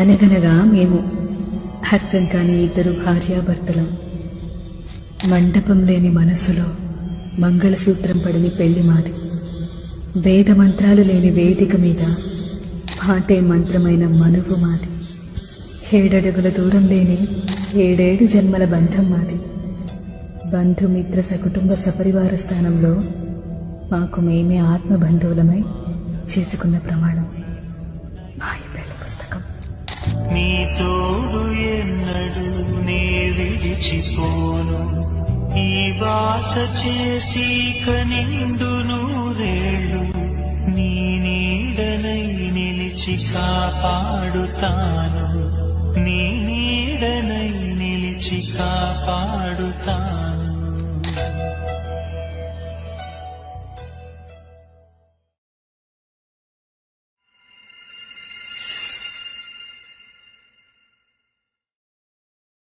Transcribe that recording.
అనగనగా మేము అర్థం కాని ఇద్దరు భార్యాభర్తలం. మండపం లేని మనస్సులో మంగళసూత్రం పడిని పెళ్లి మాది. వేద మంత్రాలు లేని వేదిక మీద పాటే మంత్రమైన మనువు మాది. 7 అడుగుల దూరం లేని 7 జన్మల బంధం మాది. బంధుమిత్ర సకుటుంబ సపరివార స్థానంలో మాకు మేమే ఆత్మబంధువులమై చేసుకున్న ప్రమాణం మా ఈ పెళ్లి పుస్తకం. నీ తోడు ఎన్నడు నే విడిచిపోను, ఈ వాస చేసి కనిండు నూరేళ్ళు, నీ నీడనై నిలిచి కాపాడుతాను, నీ నీడనై నిలిచి కాపాడు